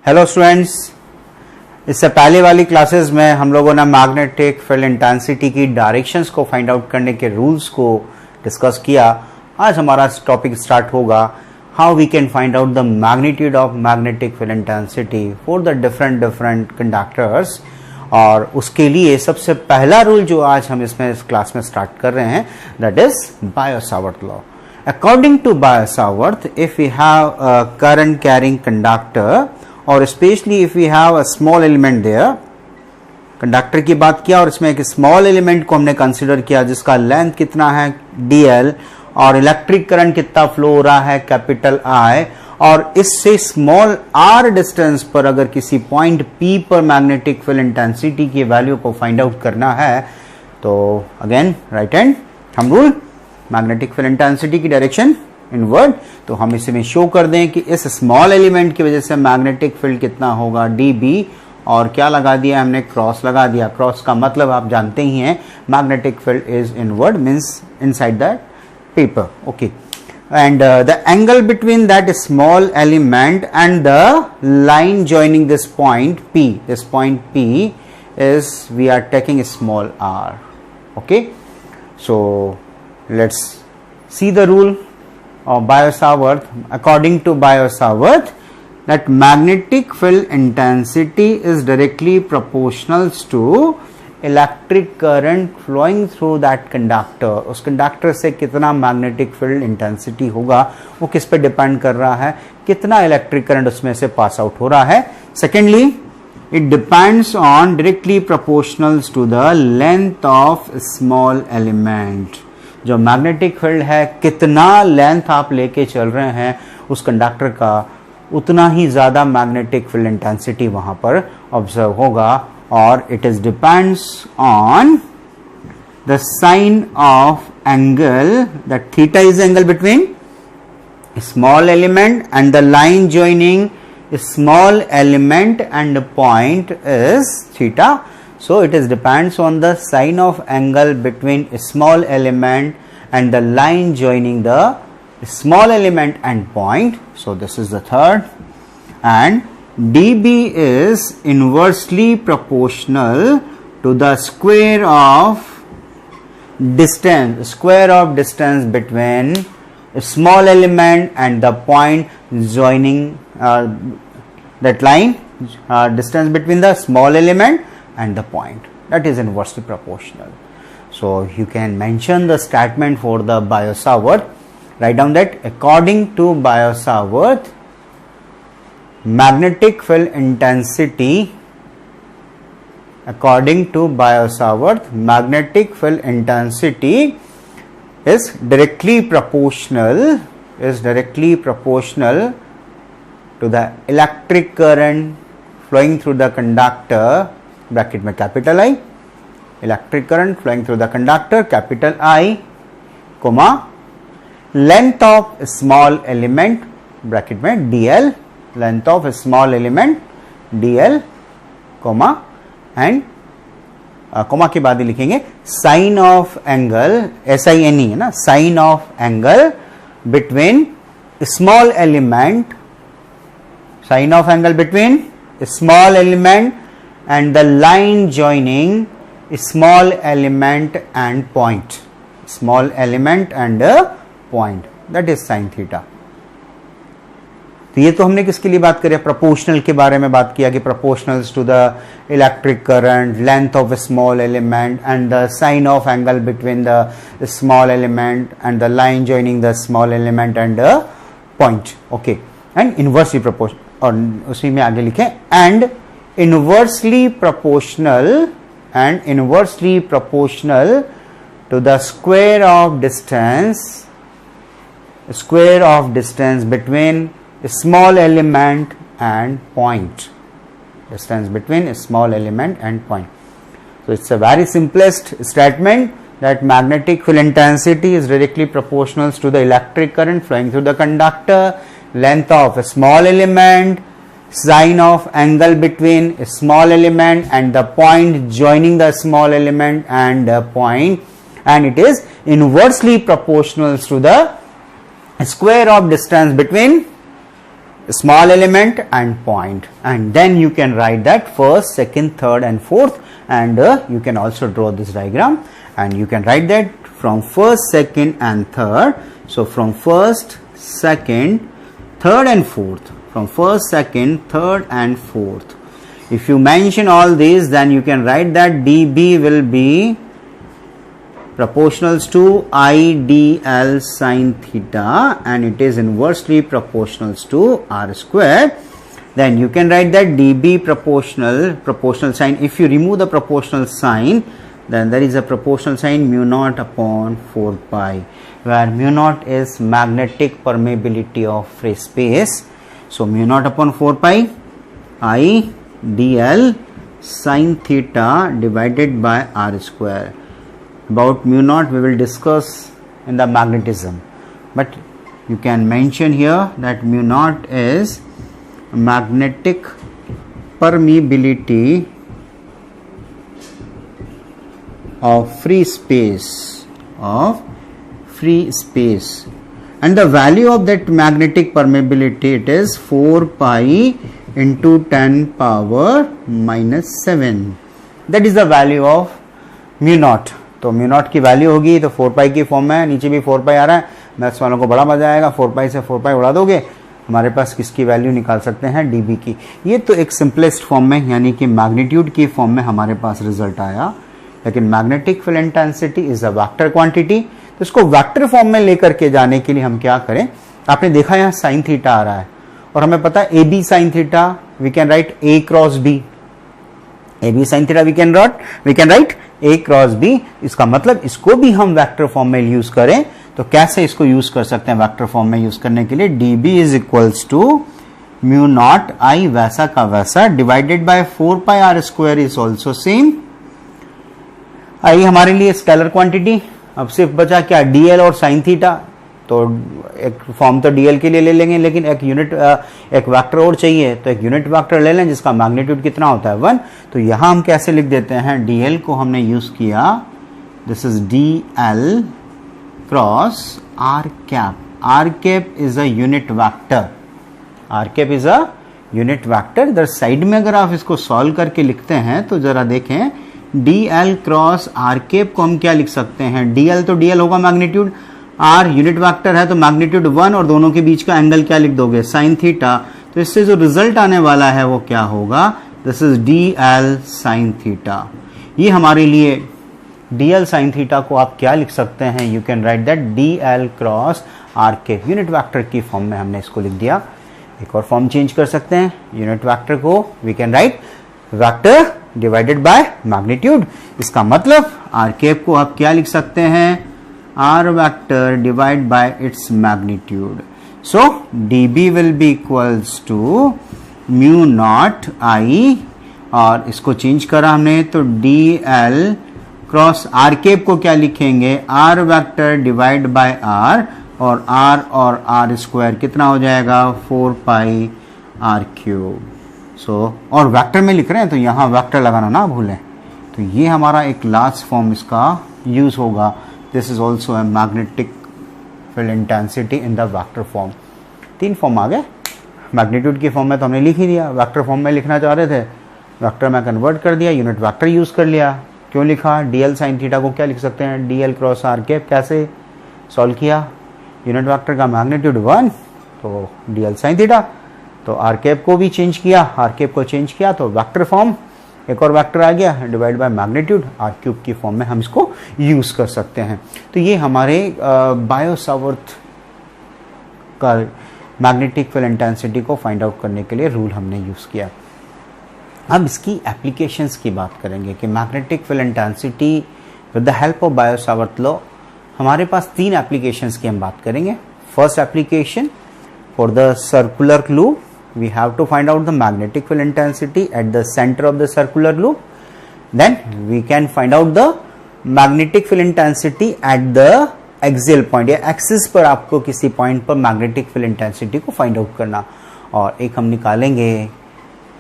Hello students, इससे पहले वाली क्लासेस में हम लोगों ने मैग्नेटिक फील्ड इंटेंसिटी की डायरेक्शंस को फाइंड आउट करने के रूल्स को डिस्कस किया। आज हमारा टॉपिक स्टार्ट होगा how we can find out the magnitude of magnetic field intensity for the different conductors. और उसके लिए सबसे पहला रूल जो आज हम इसमें इस क्लास में स्टार्ट कर रहे हैं, that is bio-Savart law. According to Biot-Savart, if we have a current carrying conductor or especially if we have a small element there, conductor की बात किया और इसमें एक स्मॉल एलिमेंट को हमने कंसीडर किया जिसका लेंथ कितना है dl और इलेक्ट्रिक करंट कितना फ्लो हो रहा है कैपिटल I, और इससे स्मॉल r डिस्टेंस पर अगर किसी पॉइंट P पर मैग्नेटिक फील्ड इंटेंसिटी की वैल्यू को फाइंड आउट करना है तो again right hand thumb rule, magnetic field intensity की डायरेक्शन इनवर्ड। तो हम इसे में शो कर दें कि इस स्मॉल एलिमेंट की वजह से मैग्नेटिक फील्ड कितना होगा dB, और क्या लगा दिया हमने, क्रॉस लगा दिया। क्रॉस का मतलब आप जानते ही हैं, magnetic field is inward means inside that paper. Okay, and the angle between that small element and the line joining this point P, this point P is, we are taking a small r. Okay, so let's see the rule of Biot-Savart. According to Biot-Savart, that magnetic field intensity is directly proportional to electric current flowing through that conductor. उस conductor से कितना magnetic field intensity होगा वो किस पे depend कर रहा है, कितना इलेक्ट्रिक करंट उसमें से पास आउट हो रहा है। Secondly, it depends on directly proportional to the length of small element. जो मैग्नेटिक फील्ड है, कितना लेंथ आप लेके चल रहे हैं उस कंडक्टर का, उतना ही ज्यादा मैग्नेटिक फील्ड इंटेंसिटी वहां पर ऑब्जर्व होगा। और it is depends on the sine of angle, that theta is angle between small element and the line joining small element and point is theta. So it is depends on the sign of angle between a small element and the line joining the small element and point. So this is the third, and dB is inversely proportional to the square of distance between a small element and the point joining that line, distance between the small element and the point, that is inversely proportional. So you can mention the statement for the Biot-Savart. Write down that according to Biot-Savart, magnetic field intensity, according to Biot-Savart, magnetic field intensity is directly proportional to the electric current flowing through the conductor, bracket में capital I, electric current flowing through the conductor capital I, comma length of small element, bracket में dl, length of small element dl, comma and comma के बाद ही लिखेंगे sign of angle, SINE है ना, sign of angle between small element, sign of angle between small element and the line joining small element and point, small element and a point, that is sin theta. तो ये तो हमने किसके लिए बात करी, प्रोपोर्शनल के बारे में बात किया कि proportional to the electric current, length of small element and the sine of angle between the small element and the line joining the small element and the point. Okay, and inversely proportional, और उसी में आगे लिखें and inversely proportional to the square of distance between small element and point, distance between small element and point. So it's a very simplest statement that magnetic field intensity is directly proportional to the electric current flowing through the conductor, length of a small element, sign of angle between a small element and the point joining the small element and the point, and it is inversely proportional to the square of distance between small element and point, and then you can write that first, second, third and fourth, and you can also draw this diagram and you can write that from first, second and third. So from first, second, third and fourth, from first, second, third and fourth. If you mention all these, then you can write that dB will be proportionals to IDL sine theta, and it is inversely proportionals to R square. Then you can write that dB proportional sign. If you remove the proportional sign, then there is a proportional sign mu naught upon 4 pi, where mu naught is magnetic permeability of free space. So mu naught upon 4 pi I dl sine theta divided by R square. About mu naught we will discuss in the magnetism, but you can mention here that mu naught is magnetic permeability of free space, and the value of that magnetic permeability, it is 4 pi into 10 power minus 7. That is the value of mu naught. तो mu naught की value होगी तो 4 पाई की form में, नीचे भी 4 पाई आ रहा है, मैथ्स वालों को बड़ा मजा आएगा, 4 पाई से 4 पाई उड़ा दोगे, हमारे पास किसकी वैल्यू निकाल सकते हैं, डीबी की। ये तो एक सिंपलेस्ट फॉर्म में यानी कि मैग्नीट्यूड की फॉर्म में हमारे पास रिजल्ट आया, लेकिन magnetic field intensity is a vector quantity, तो इसको वेक्टर फॉर्म में लेकर के जाने के लिए हम क्या करें, आपने देखा यहाँ साइन थीटा आ रहा है और हमें पता है A B sine theta, we can write A cross B, A B sine theta we can write A cross B. इसका मतलब इसको भी हम वेक्टर फॉर्म में यूज करें तो कैसे इसको यूज कर सकते हैं वेक्टर फॉर्म में यूज करने के लिए, dB is equals to mu naught I वैसा का वैसा divided by 4 pi R square is also same. I हमारे लिए स्केलर क्वांटिटी, अब सिर्फ बचा क्या, dl और साइन थीटा, तो एक फॉर्म तो dl के लिए ले लेंगे, लेकिन एक वेक्टर और चाहिए, तो एक यूनिट वेक्टर ले लें जिसका मैग्नीट्यूड कितना होता है 1। तो यहां हम कैसे लिख देते हैं, dl को हमने यूज किया, this is dl cross r cap is a unit vector, r cap is a unit vector. इधर साइड में अगर आप इसको सॉल्व करके लिखते हैं तो जरा देखें, dl क्रॉस r कैप को हम क्या लिख सकते हैं, dl तो dl होगा मैग्नीट्यूड, r यूनिट वेक्टर है तो मैग्नीट्यूड 1 और दोनों के बीच का एंगल क्या लिख दोगे, साइन थीटा। तो इससे जो रिजल्ट आने वाला है वो क्या होगा, this is dl sine theta. ये हमारे लिए dl साइन थीटा को आप क्या लिख सकते हैं, you can write that dl cross r के यूनिट वेक्टर की फॉर्म में हमने इसको लिख दिया। एक और फॉर्म चेंज कर सकते हैं, यूनिट वेक्टर को we can write vector divided by magnitude. इसका मतलब r कैप को आप क्या लिख सकते हैं, r vector divided by its magnitude. So dB will be equals to mu naught I, और इसको चेंज करा हमने तो dl क्रॉस r कैप को क्या लिखेंगे, r vector divide by r, और r स्क्वायर कितना हो जाएगा 4 पाई r क्यूब। सो और वेक्टर में लिख रहे हैं तो यहाँ वेक्टर लगाना ना भूलें। तो ये हमारा एक लास्ट फॉर्म इसका यूज होगा, this is also a magnetic field intensity in the vector form। 3 form आ गए, मैग्नीट्यूड की फॉर्म में तो हमने लिख ही दिया, वेक्टर फॉर्म में लिखना चाह रहे थे, वेक्टर में कन्वर्ट कर दिया, यूनिट वेक्टर यूज कर लिया। क्यों लिखा, dl साइन थीटा को क्या लिख सकते हैं, dl क्रॉस r कैप, कैसे सॉल्व किया, यूनिट वेक्टर का मैग्नीट्यूड 1 तो dl साइन थीटा, तो r कैप को भी चेंज किया, r कैप को चेंज किया तो वेक्टर फॉर्म, एक और वेक्टर आ गया divide by magnitude, r cube की फॉर्म में हम इसको यूज कर सकते हैं। तो ये हमारे बायो-सावर्त का मैग्नेटिक फील्ड इंटेंसिटी को फाइंड आउट करने के लिए रूल हमने यूज किया। अब इसकी एप्लीकेशंस की बात करेंगे कि magnetic field intensity with the help of bio-Savart law, हमारे पास 3 एप्लीकेशंस की हम बात करेंगे। First application, for the circular loop we have to find out the magnetic field intensity at the center of the circular loop, then we can find out the magnetic field intensity at the axial point, या axis पर आपको किसी point पर magnetic field intensity को find out करना। और एक हम निकालेंगे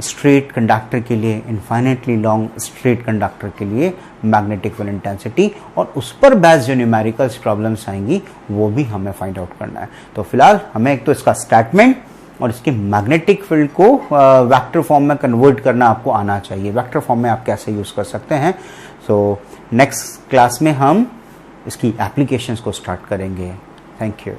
स्ट्रेट कंडक्टर के लिए, इनफाइनेटली लॉन्ग स्ट्रेट कंडक्टर के लिए मैग्नेटिक फील्ड इंटेंसिटी, और उस पर बेस्ड जो न्यूमेरिकल्स प्रॉब्लम्स आएंगी वो भी हमें फाइंड आउट करना है। तो फिलहाल हमें एक तो इसका स्टेटमेंट, और इसके मैग्नेटिक फील्ड को वेक्टर फॉर्म में कन्वर्ट करना आपको आना चाहिए। वेक्टर फॉर्म में आप कैसे यूज़ कर सकते हैं। सो नेक्स्ट क्लास में हम इसकी एप्लीकेशंस को स्टार्ट करेंगे। Thank you.